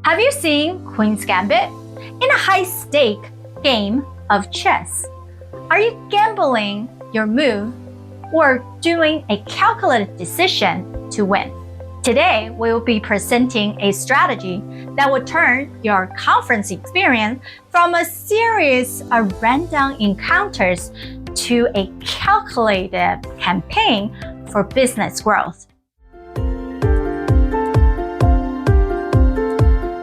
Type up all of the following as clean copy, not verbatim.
Have you seen Queen's Gambit? In a high-stake game of chess, are you gambling your move or doing a calculated decision to win? Today, we will be presenting a strategy that will turn your conference experience from a series of random encounters to a calculated campaign for business growth.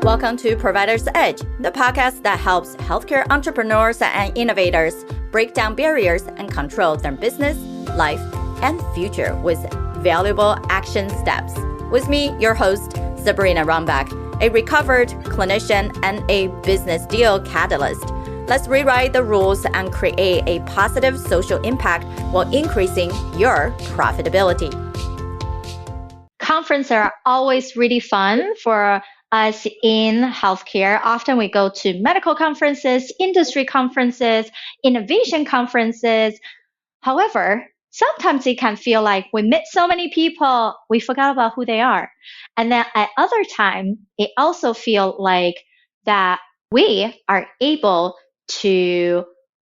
Welcome to Provider's Edge, the podcast that helps healthcare entrepreneurs and innovators break down barriers and control their business, life, and future with valuable action steps. With me, your host, Sabrina Runbeck, a recovered clinician and a business deal catalyst. Let's rewrite the rules and create a positive social impact while increasing your profitability. Conferences are always really fun for us in healthcare. Often we go to medical conferences, industry conferences, innovation conferences. However, sometimes it can feel like we met so many people, we forgot about who they are. And then at other time, it also feels like that we are able to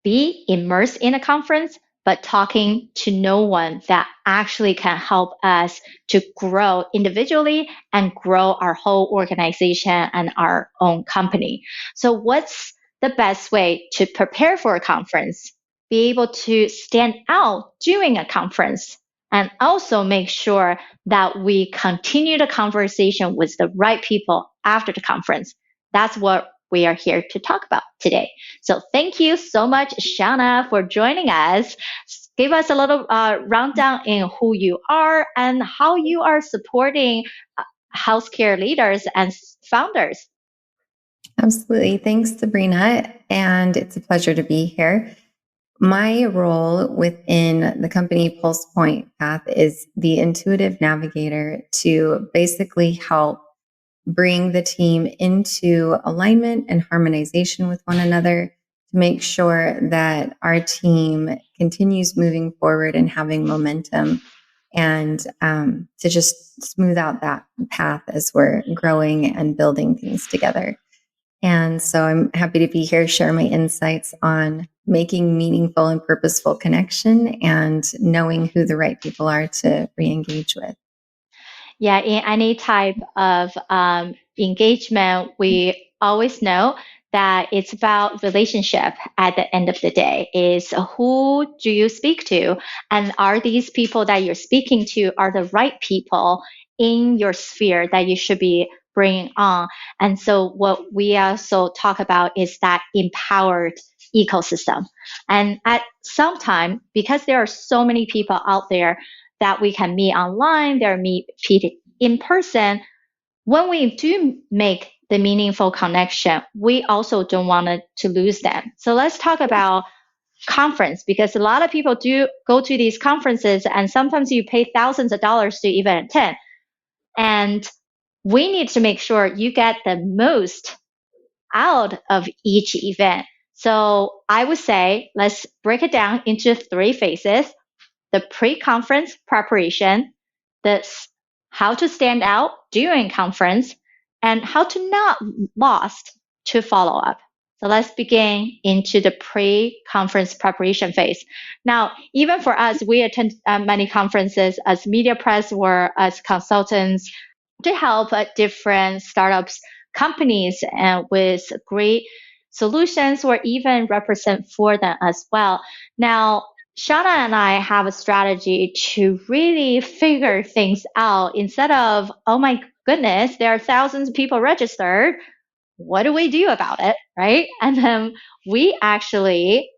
be immersed in a conference, but talking to no one that actually can help us to grow individually and grow our whole organization and our own company. So what's the best way to prepare for a conference? Be able to stand out during a conference and also make sure that we continue the conversation with the right people after the conference. That's what we are here to talk about today. So thank you so much, Shawna, for joining us. Give us a little rundown in who you are and how you are supporting healthcare leaders and founders. Absolutely. Thanks, Sabrina. And it's a pleasure to be here. My role within the company Pulse Point Path is the intuitive navigator to basically help bring the team into alignment and harmonization with one another to make sure that our team continues moving forward and having momentum, and to just smooth out that path as we're growing and building things together. And so I'm happy to be here, share my insights on making meaningful and purposeful connection and knowing who the right people are to re-engage with. Yeah, in any type of engagement, we always know that it's about relationship at the end of the day. Is who do you speak to? And are these people that you're speaking to are the right people in your sphere that you should be bringing on? And so what we also talk about is that empowered ecosystem. And at some time, because there are so many people out there that we can meet online, there meet in person. When we do make the meaningful connection, we also don't want to lose them. So let's talk about conference, because a lot of people do go to these conferences and sometimes you pay thousands of dollars to even attend. And we need to make sure you get the most out of each event. So I would say, let's break it down into 3 phases. The pre-conference preparation, how to stand out during conference, and how to not lost to follow up. So let's begin into the pre-conference preparation phase. Now, even for us, we attend many conferences as media press or as consultants to help different startups, companies with great solutions or even represent for them as well. Now, Shawna and I have a strategy to really figure things out instead of, oh my goodness, there are thousands of people registered. What do we do about it, right? And then we actually,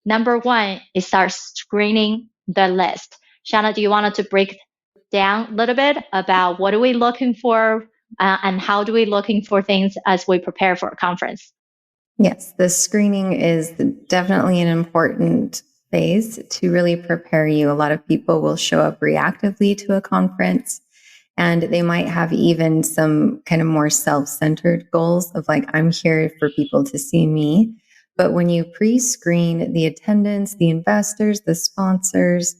number one, is start screening the list. Shawna, do you want to break down a little bit about what are we looking for and how do we looking for things as we prepare for a conference? Yes, the screening is definitely an important phase to really prepare you. A lot of people will show up reactively to a conference, and they might have even some kind of more self-centered goals of like, I'm here for people to see me. But when you pre-screen the attendants, the investors, the sponsors,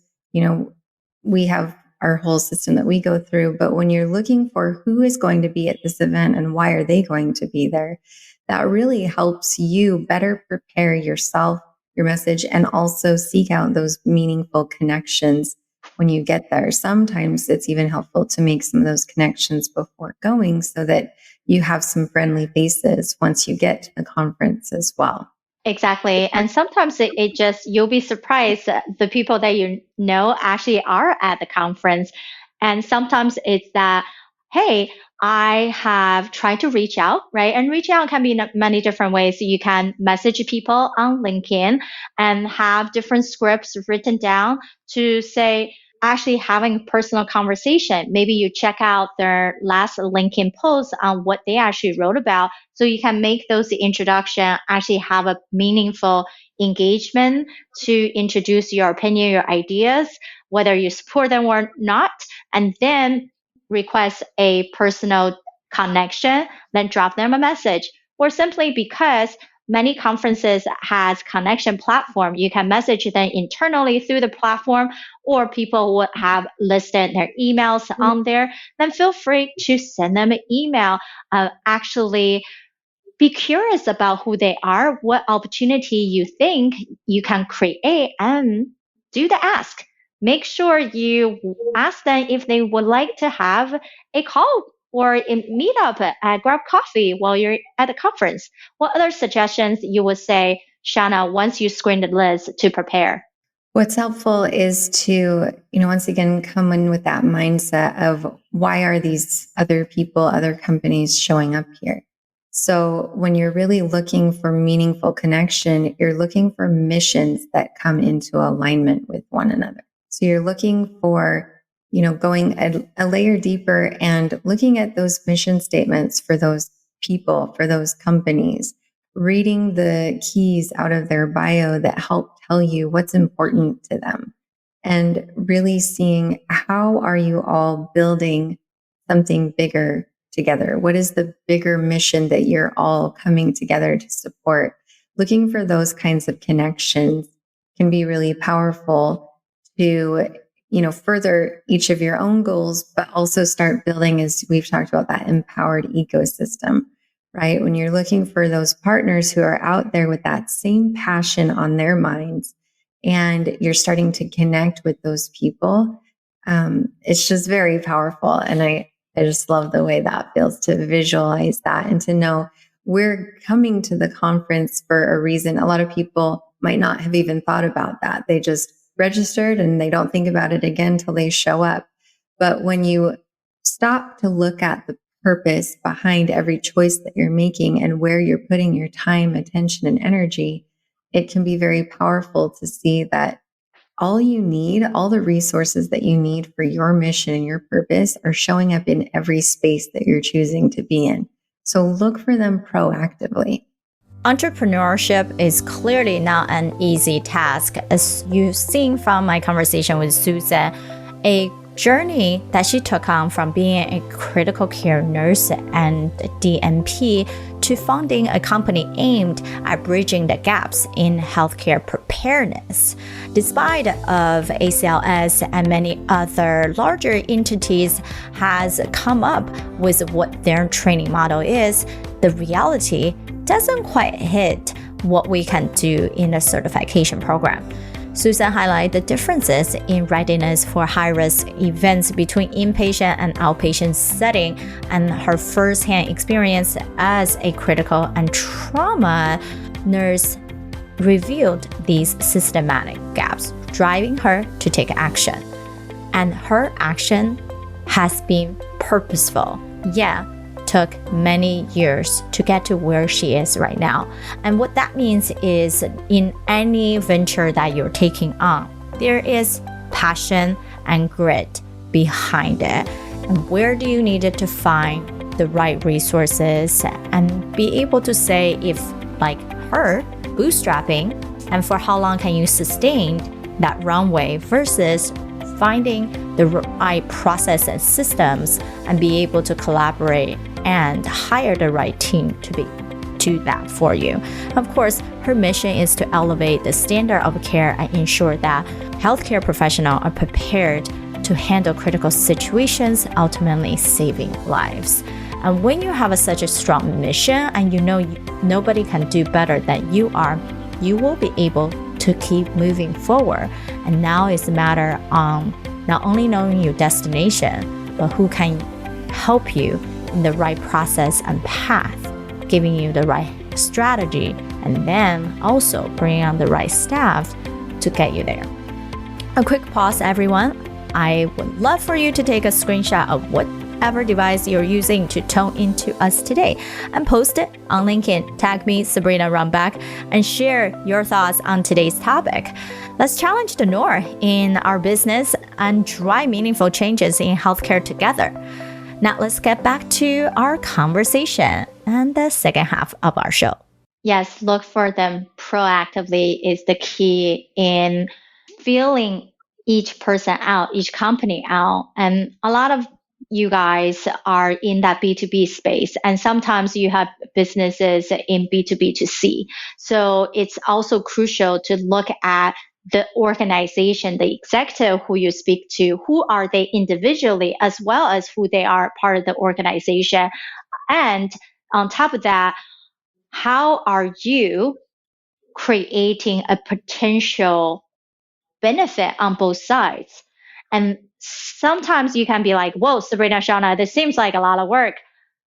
we have our whole system that we go through. But when you're looking for who is going to be at this event and why are they going to be there, that really helps you better prepare yourself, your message, and also seek out those meaningful connections when you get there. Sometimes it's even helpful to make some of those connections before going so that you have some friendly faces once you get to the conference as well. Exactly. And sometimes it just, you'll be surprised that the people that you know actually are at the conference. And sometimes it's that, hey, I have tried to reach out, right? And reach out can be in many different ways. You can message people on LinkedIn and have different scripts written down to say, actually having a personal conversation. Maybe you check out their last LinkedIn post on what they actually wrote about. So you can make those introduction, actually have a meaningful engagement to introduce your opinion, your ideas, whether you support them or not, and then request a personal connection, then drop them a message. Or simply because many conferences has connection platform, you can message them internally through the platform, or people would have listed their emails on there, then feel free to send them an email. Actually be curious about who they are, what opportunity you think you can create, and do the ask. Make sure you ask them if they would like to have a call or a meetup and grab coffee while you're at the conference. What other suggestions you would say, Shawna, once you screen the list to prepare? What's helpful is to, once again, come in with that mindset of why are these other people, other companies showing up here? So when you're really looking for meaningful connection, you're looking for missions that come into alignment with one another. So you're looking for, going a layer deeper and looking at those mission statements for those people, for those companies, reading the keys out of their bio that help tell you what's important to them, and really seeing how are you all building something bigger together? What is the bigger mission that you're all coming together to support? Looking for those kinds of connections can be really powerful to, further each of your own goals, but also start building, as we've talked about, that empowered ecosystem, right? When you're looking for those partners who are out there with that same passion on their minds, and you're starting to connect with those people, it's just very powerful. And I just love the way that feels to visualize that and to know we're coming to the conference for a reason. A lot of people might not have even thought about that. They just registered and they don't think about it again until they show up. But when you stop to look at the purpose behind every choice that you're making and where you're putting your time, attention, and energy, it can be very powerful to see that all you need, all the resources that you need for your mission and your purpose are showing up in every space that you're choosing to be in. So look for them proactively. Entrepreneurship is clearly not an easy task. As you've seen from my conversation with Susan, a journey that she took on from being a critical care nurse and DNP to founding a company aimed at bridging the gaps in healthcare preparedness. Despite of ACLS and many other larger entities has come up with what their training model is, the reality doesn't quite hit what we can do in a certification program. Susan highlighted the differences in readiness for high-risk events between inpatient and outpatient setting, and her first-hand experience as a critical and trauma nurse revealed these systematic gaps, driving her to take action. And her action has been purposeful. Took many years to get to where she is right now. And what that means is in any venture that you're taking on, there is passion and grit behind it. And where do you need to find the right resources and be able to say if, like her, bootstrapping, and for how long can you sustain that runway versus finding the right process and systems and be able to collaborate and hire the right team to do that for you. Of course, her mission is to elevate the standard of care and ensure that healthcare professionals are prepared to handle critical situations, ultimately saving lives. And when you have such a strong mission and you know nobody can do better than you are, you will be able to keep moving forward. And now it's a matter on not only knowing your destination, but who can help you in the right process and path, giving you the right strategy, and then also bringing on the right staff to get you there. A quick pause, everyone. I would love for you to take a screenshot of whatever device you're using to tune into us today and post it on LinkedIn. Tag me, Sabrina Runbeck, and share your thoughts on today's topic. Let's challenge the norm in our business and drive meaningful changes in healthcare together. Now let's get back to our conversation and the second half of our show. Yes, look for them proactively is the key in feeling each person out, each company out. And a lot of you guys are in that B2B space, and sometimes you have businesses in B2B2C. So it's also crucial to look at the organization, the executive who you speak to, who are they individually, as well as who they are part of the organization. And on top of that, how are you creating a potential benefit on both sides? And sometimes you can be like, whoa, Sabrina, Shawna, this seems like a lot of work.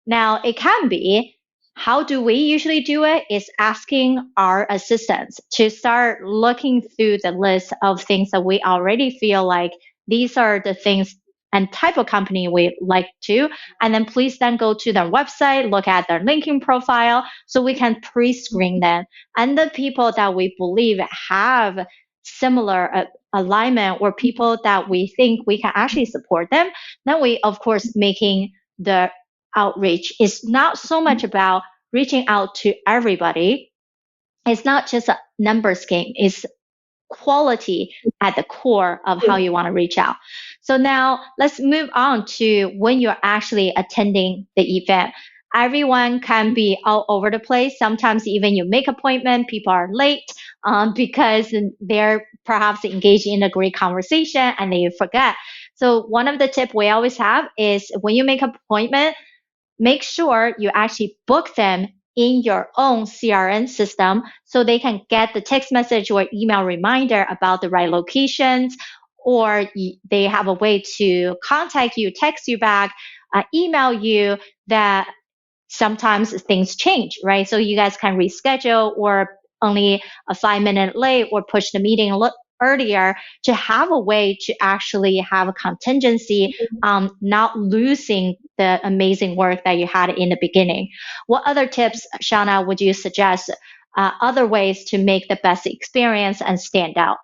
Now, it can be. How do we usually do it? Is asking our assistants to start looking through the list of things that we already feel like these are the things and type of company we like to. And then please then go to their website, look at their LinkedIn profile so we can pre-screen them. And the people that we believe have similar alignment or people that we think we can actually support them, then we, of course, making the outreach is not so much about reaching out to everybody. It's not just a numbers game. It's quality at the core of how you want to reach out. So now let's move on to when you're actually attending the event. Everyone can be all over the place. Sometimes even you make appointment, people are late because they're perhaps engaged in a great conversation and they forget. So one of the tips we always have is when you make an appointment, make sure you actually book them in your own CRM system so they can get the text message or email reminder about the right locations, or they have a way to contact you, text you back, email you that sometimes things change, right? So you guys can reschedule or only a 5-minute late or push the meeting a little earlier to have a way to actually have a contingency, not losing the amazing work that you had in the beginning. What other tips, Shawna, would you suggest, other ways to make the best experience and stand out?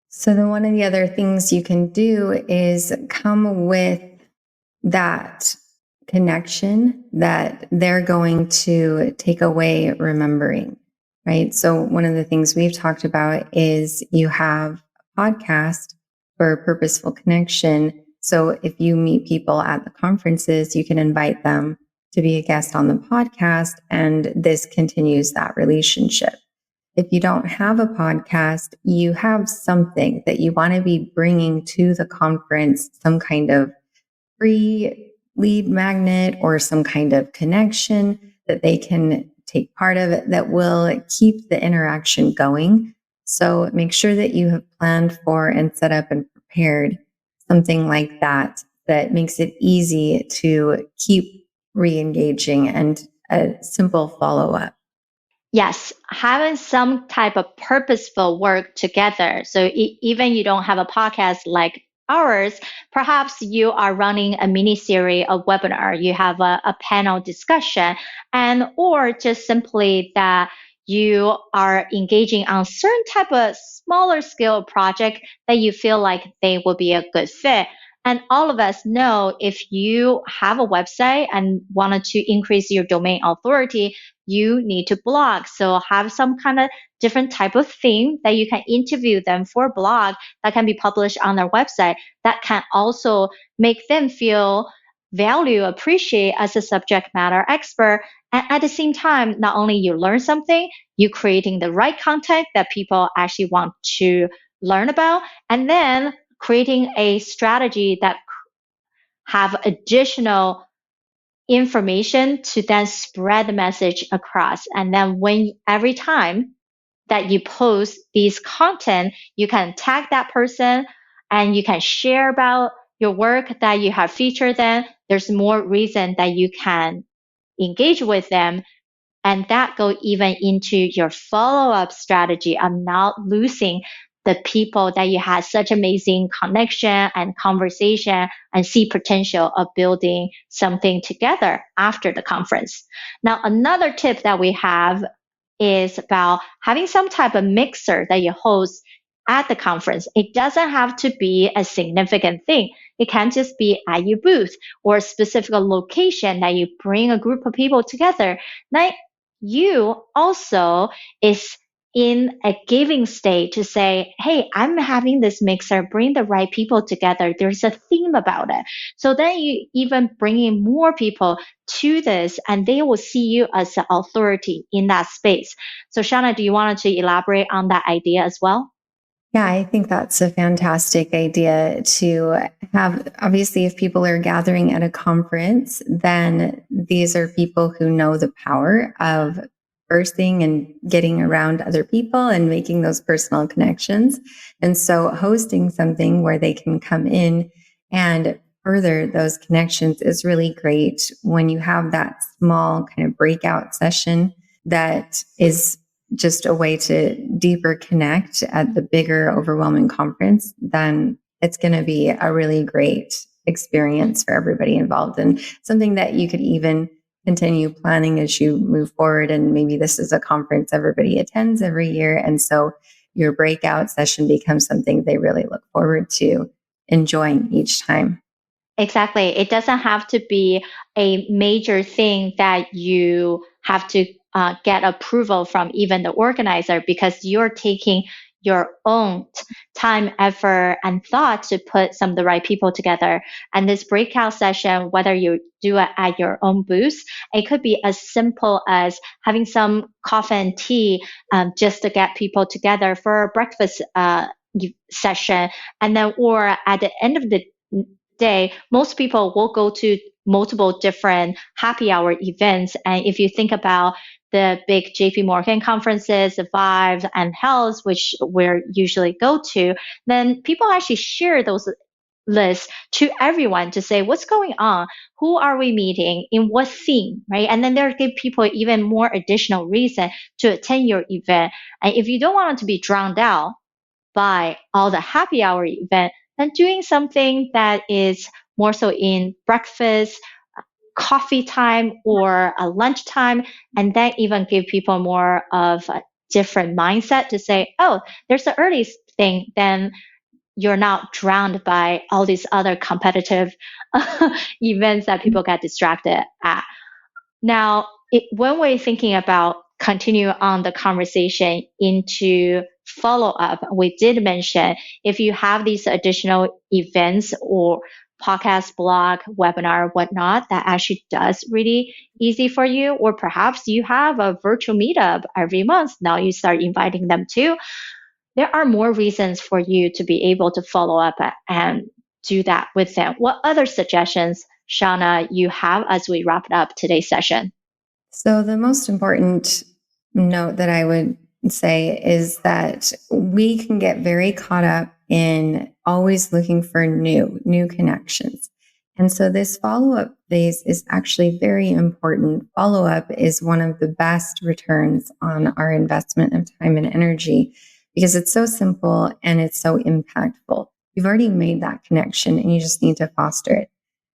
So then one of the other things you can do is come with that connection that they're going to take away remembering, right? So one of the things we've talked about is you have a podcast for purposeful connection. So if you meet people at the conferences, you can invite them to be a guest on the podcast, and this continues that relationship. If you don't have a podcast, you have something that you want to be bringing to the conference, some kind of free lead magnet or some kind of connection that they can take part of it that will keep the interaction going. So make sure that you have planned for and set up and prepared something like that that makes it easy to keep re-engaging and a simple follow-up. Yes, having some type of purposeful work together. So even you don't have a podcast like ours, perhaps you are running a mini series of webinar, you have a panel discussion, and or just simply that you are engaging on certain type of smaller scale project that you feel like they will be a good fit. And all of us know if you have a website and wanted to increase your domain authority, you need to blog. So have some kind of different type of theme that you can interview them for a blog that can be published on their website that can also make them feel value, appreciate as a subject matter expert. And at the same time, not only you learn something, you creating the right content that people actually want to learn about. And then creating a strategy that have additional information to then spread the message across. And then every time that you post these content, you can tag that person and you can share about your work that you have featured them. There's more reason that you can engage with them, and that go even into your follow-up strategy of not losing the people that you had such amazing connection and conversation and see potential of building something together after the conference. Now, another tip that we have is about having some type of mixer that you host at the conference. It doesn't have to be a significant thing. It can just be at your booth or a specific location that you bring a group of people together. Now, you also is in a giving state to say, hey, I'm having this mixer, bring the right people together. There's a theme about it. So then you even bring in more people to this, and they will see you as an authority in that space. So Shawna, do you want to elaborate on that idea as well? Yeah, I think that's a fantastic idea to have. Obviously, if people are gathering at a conference, then these are people who know the power of bursting and getting around other people and making those personal connections. And so hosting something where they can come in and further those connections is really great when you have that small kind of breakout session that is just a way to deeper connect at the bigger, overwhelming conference. Then it's going to be a really great experience for everybody involved, and something that you could even continue planning as you move forward. And maybe this is a conference everybody attends every year. And so your breakout session becomes something they really look forward to enjoying each time. Exactly. It doesn't have to be a major thing that you have to get approval from even the organizer, because you're taking your own time, effort, and thought to put some of the right people together. And this breakout session, whether you do it at your own booth, it could be as simple as having some coffee and tea just to get people together for a breakfast session. And then, or at the end of the day, most people will go to multiple different happy hour events. And if you think about the big JP Morgan conferences, the Vive and Health, which we usually go to, then people actually share those lists to everyone to say what's going on, who are we meeting, in what theme, right? And then they'll give people even more additional reason to attend your event. And if you don't want it to be drowned out by all the happy hour event, and doing something that is more so in breakfast, coffee time, or a lunchtime, and then even give people more of a different mindset to say, oh, there's the early thing, then you're not drowned by all these other competitive events that people get distracted at. Now, when we're thinking about continue on the conversation into follow up, we did mention if you have these additional events or podcast, blog, webinar, whatnot, that actually does really easy for you, or perhaps you have a virtual meetup every month. Now you start inviting them too. There are more reasons for you to be able to follow up and do that with them. What other suggestions, Shawna, you have as we wrap up today's session? So the most important note that I would say is that we can get very caught up in always looking for new connections. And so this follow-up phase is actually very important. Follow-up is one of the best returns on our investment of time and energy because it's so simple and it's so impactful. You've already made that connection and you just need to foster it.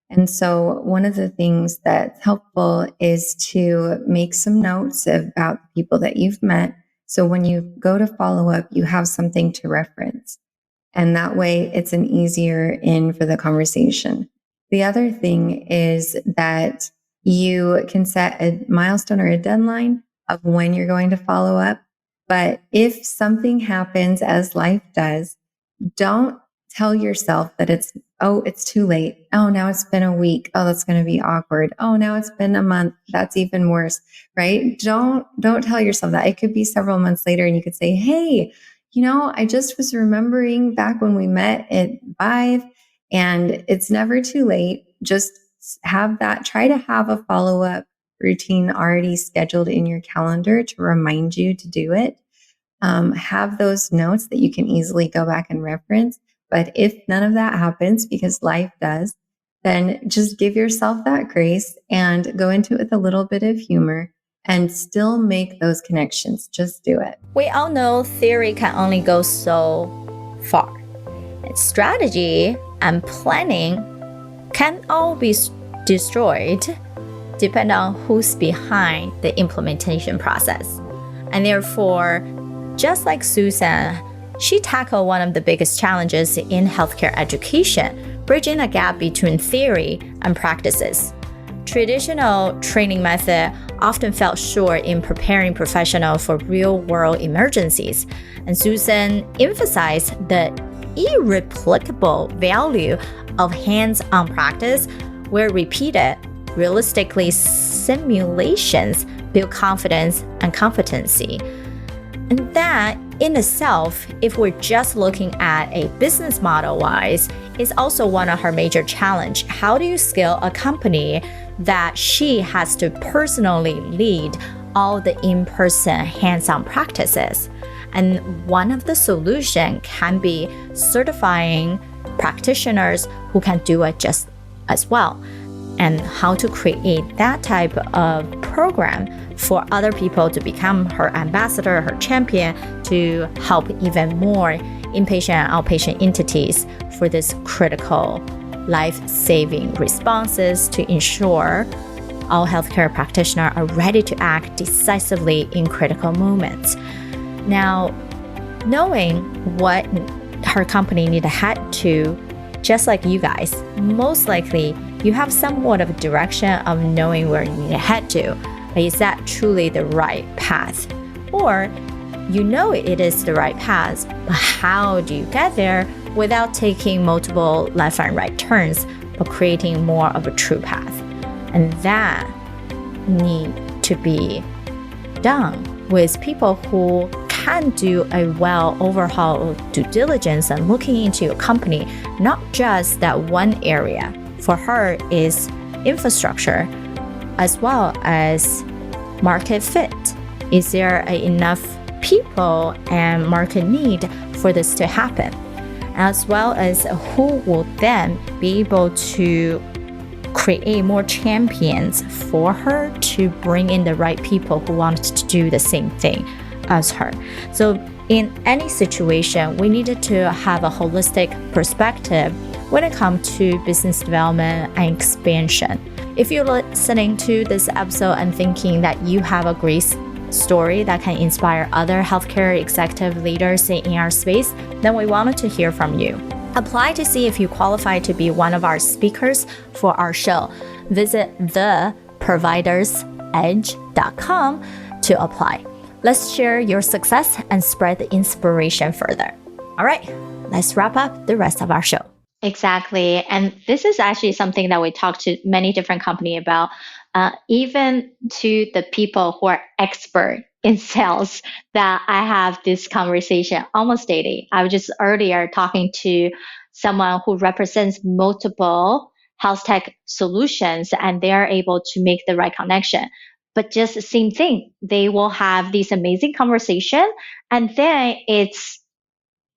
And so one of the things that's helpful is to make some notes about the people that you've met. So when you go to follow up, you have something to reference. And that way it's an easier in for the conversation. The other thing is that you can set a milestone or a deadline of when you're going to follow up. But if something happens, as life does, don't tell yourself that it's too late. Oh, now it's been a week. Oh, that's going to be awkward. Oh, now it's been a month. That's even worse, right? Don't tell yourself that. It could be several months later and you could say, hey, I just was remembering back when we met at 5, and it's never too late. Just try to have a follow-up routine already scheduled in your calendar to remind you to do it. Have those notes that you can easily go back and reference. But if none of that happens, because life does, then just give yourself that grace and go into it with a little bit of humor and still make those connections. Just do it. We all know theory can only go so far. And strategy and planning can all be destroyed depending on who's behind the implementation process. And therefore, just like Susan, she tackled one of the biggest challenges in healthcare education, bridging the gap between theory and practices. Traditional training method often fell short in preparing professionals for real-world emergencies, and Susan emphasized the irreplicable value of hands-on practice where repeated, realistically simulations build confidence and competency. And that in itself, if we're just looking at a business model-wise, is also one of her major challenges. How do you scale a company that she has to personally lead all the in-person hands-on practices? And one of the solutions can be certifying practitioners who can do it just as well, and how to create that type of program for other people to become her ambassador, her champion, to help even more inpatient and outpatient entities for this critical life-saving responses to ensure all healthcare practitioners are ready to act decisively in critical moments. Now, knowing what her company need to head to, just like you guys, most likely you have somewhat of a direction of knowing where you need to head to, but is that truly the right path? Or you know it is the right path, but how do you get there without taking multiple left and right turns, but creating more of a true path? And that need to be done with people who can do a well overhaul of due diligence and looking into your company, not just that one area. For her is infrastructure as well as market fit. Is there enough people and market need for this to happen? As well as who will then be able to create more champions for her to bring in the right people who want to do the same thing as her. So in any situation, we needed to have a holistic perspective when it comes to business development and expansion. If you're listening to this episode and thinking that you have a great story that can inspire other healthcare executive leaders in our space, then we wanted to hear from you. Apply to see if you qualify to be one of our speakers for our show. Visit theprovidersedge.com to apply. Let's share your success and spread the inspiration further. All right, let's wrap up the rest of our show. Exactly. And this is actually something that we talk to many different companies about, even to the people who are expert in sales, that I have this conversation almost daily. I was just earlier talking to someone who represents multiple HealthTech solutions, and they are able to make the right connection. But just the same thing, they will have these amazing conversation, and then it's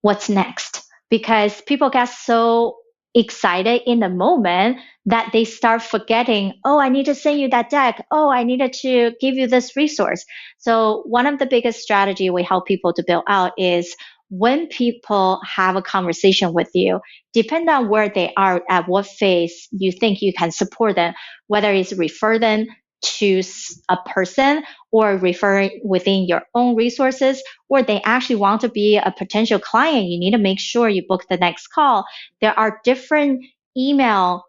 what's next? Because people get so excited in the moment that they start forgetting, oh, I need to send you that deck. Oh, I needed to give you this resource. So one of the biggest strategy we help people to build out is when people have a conversation with you, depending on where they are, at what phase you think you can support them, whether it's refer them to a person or refer within your own resources, or they actually want to be a potential client, you need to make sure you book the next call. There are different email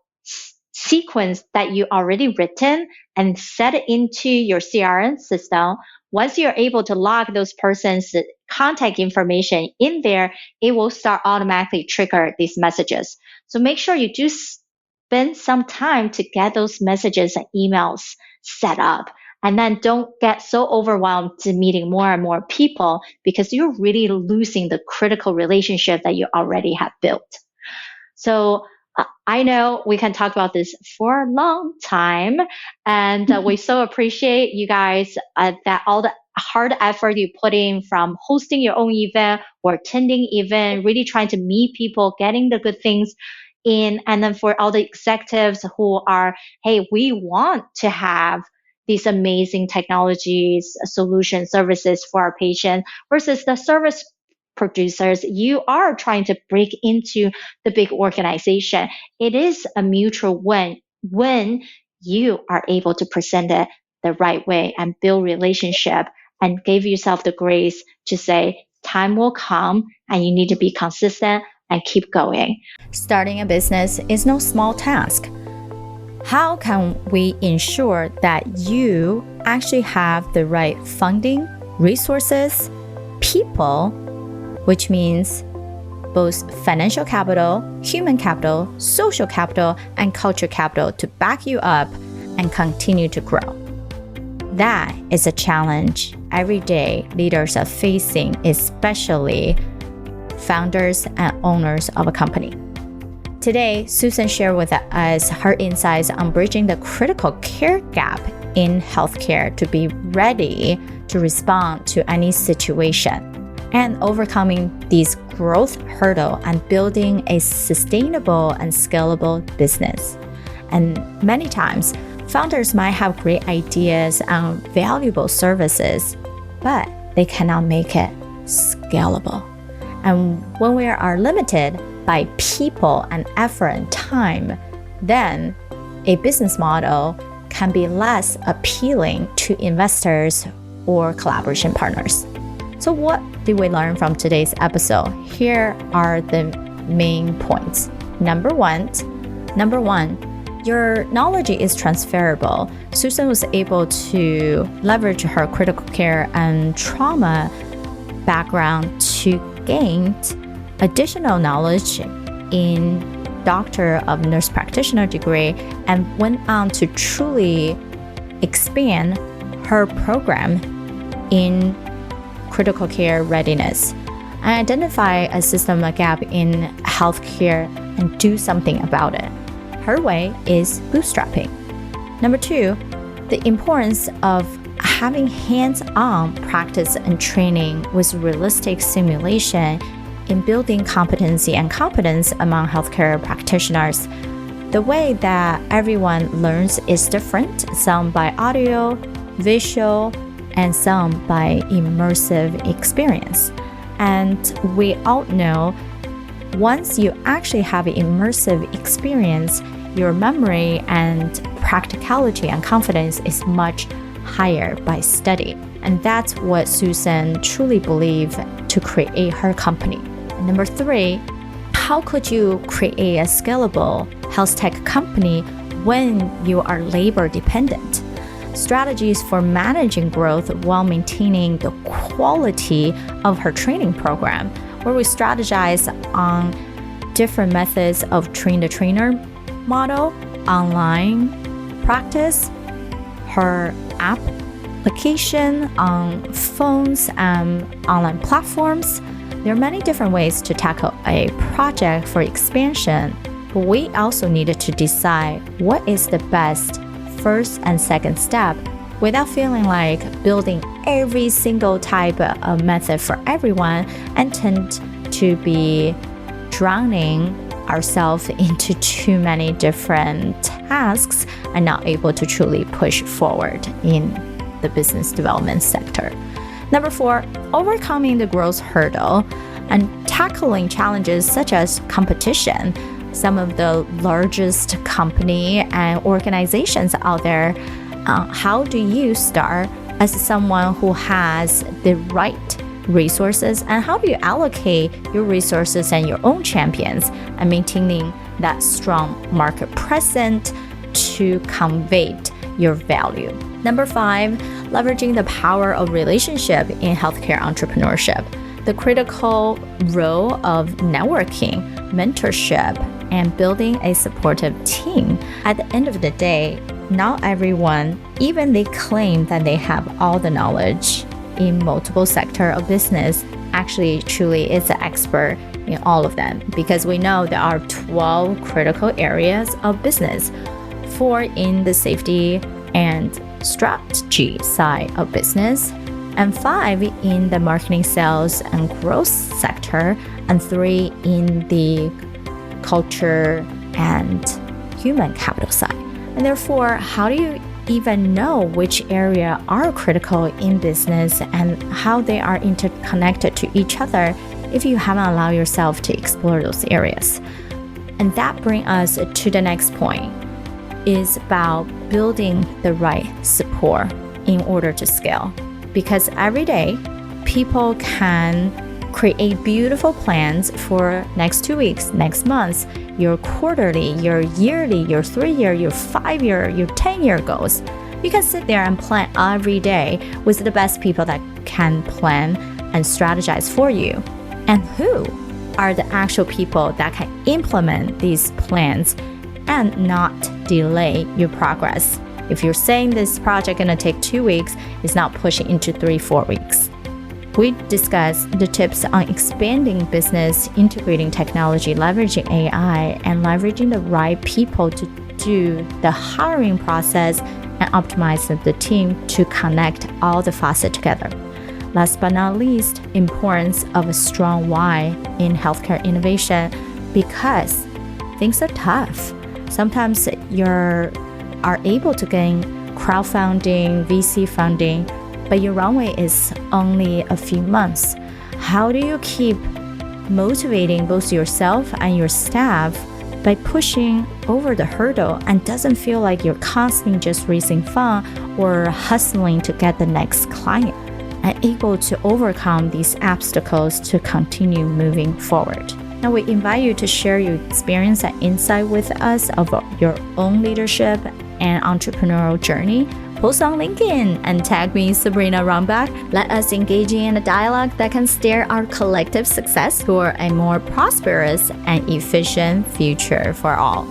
sequence that you already written and set it into your CRM system. Once you're able to log those persons' contact information in there, it will start automatically trigger these messages. So make sure you do spend some time to get those messages and emails set up. And then don't get so overwhelmed to meeting more and more people because you're really losing the critical relationship that you already have built. So I know we can talk about this for a long time, and we so appreciate you guys that all the hard effort you put in from hosting your own event or attending event, really trying to meet people, getting the good things in, and then for all the executives who are, hey, we want to have these amazing technologies, solutions, services for our patients versus the service producers, you are trying to break into the big organization. It is a mutual win when you are able to present it the right way and build relationship and give yourself the grace to say time will come and you need to be consistent and keep going. Starting a business is no small task. How can we ensure that you actually have the right funding, resources, people, which means both financial capital, human capital, social capital, and culture capital to back you up and continue to grow? That is a challenge every day leaders are facing, especially founders and owners of a company. Today, Susan shared with us her insights on bridging the critical care gap in healthcare to be ready to respond to any situation and overcoming these growth hurdles and building a sustainable and scalable business. And many times, founders might have great ideas on valuable services, but they cannot make it scalable. And when we are limited by people and effort and time, then a business model can be less appealing to investors or collaboration partners. So what did we learn from today's episode? Here are the main points. Number one, your knowledge is transferable. Susan was able to leverage her critical care and trauma background to gain additional knowledge in Doctor of Nurse Practitioner degree and went on to truly expand her program in critical care readiness and identify a system gap in healthcare and do something about it. Her way is bootstrapping. Number two, the importance of having hands-on practice and training with realistic simulation in building competency and competence among healthcare practitioners. The way that everyone learns is different, some by audio, visual, and some by immersive experience. And we all know once you actually have an immersive experience, your memory and practicality and confidence is much higher by study. And that's what Susan truly believed to create her company. And number three, how could you create a scalable health tech company when you are labor dependent? Strategies for managing growth while maintaining the quality of her training program, where we strategize on different methods of train-the-trainer model, online practice, her application on phones and online platforms. There are many different ways to tackle a project for expansion, but we also needed to decide what is the best first and second step without feeling like building every single type of method for everyone and tend to be drowning ourselves into too many different tasks and not able to truly push forward in the business development sector. Number four, overcoming the growth hurdle and tackling challenges such as competition. Some of the largest company and organizations out there, how do you start as someone who has the right resources, and how do you allocate your resources and your own champions and maintaining that strong market presence to convey your value? Number five, leveraging the power of relationship in healthcare entrepreneurship. The critical role of networking, mentorship, and building a supportive team. At the end of the day, not everyone, even they claim that they have all the knowledge in multiple sector of business, actually truly is an expert in all of them, because we know there are 12 critical areas of business, 4 in the safety and strategy side of business, and 5 in the marketing, sales, and growth sector, and 3 in the culture and human capital side. And therefore, how do you even know which area are critical in business and how they are interconnected to each other if you haven't allowed yourself to explore those areas? And that brings us to the next point, is about building the right support in order to scale. Because every day, people can create beautiful plans for next 2 weeks, next month, your quarterly, your yearly, your 3-year, your 5-year, your 10-year goals. You can sit there and plan every day with the best people that can plan and strategize for you. And who are the actual people that can implement these plans and not delay your progress? If you're saying this project gonna take 2 weeks, it's not pushing into 3-4 weeks. We discuss the tips on expanding business, integrating technology, leveraging AI, and leveraging the right people to do the hiring process and optimize the team to connect all the facets together. Last but not least, importance of a strong why in healthcare innovation, because things are tough. Sometimes you are able to gain crowdfunding, VC funding, but your runway is only a few months. How do you keep motivating both yourself and your staff by pushing over the hurdle and doesn't feel like you're constantly just raising funds or hustling to get the next client, and able to overcome these obstacles to continue moving forward? Now we invite you to share your experience and insight with us of your own leadership and entrepreneurial journey. Post on LinkedIn and tag me, Sabrina Runbeck. Let us engage in a dialogue that can steer our collective success toward a more prosperous and efficient future for all.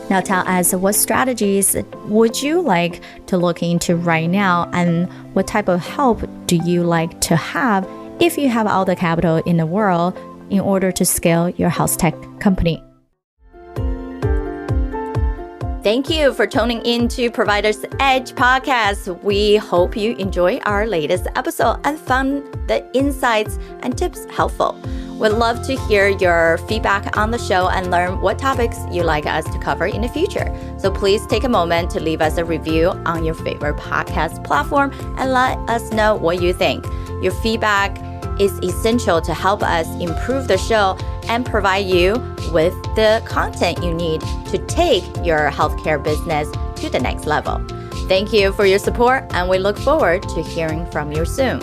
Now tell us, what strategies would you like to look into right now, and what type of help do you like to have if you have all the capital in the world in order to scale your HealthTech company? Thank you for tuning in to Provider's Edge podcast. We hope you enjoy our latest episode and found the insights and tips helpful. We'd love to hear your feedback on the show and learn what topics you'd like us to cover in the future. So please take a moment to leave us a review on your favorite podcast platform and let us know what you think. Your feedback is essential to help us improve the show and provide you with the content you need to take your healthcare business to the next level. Thank you for your support, and we look forward to hearing from you soon.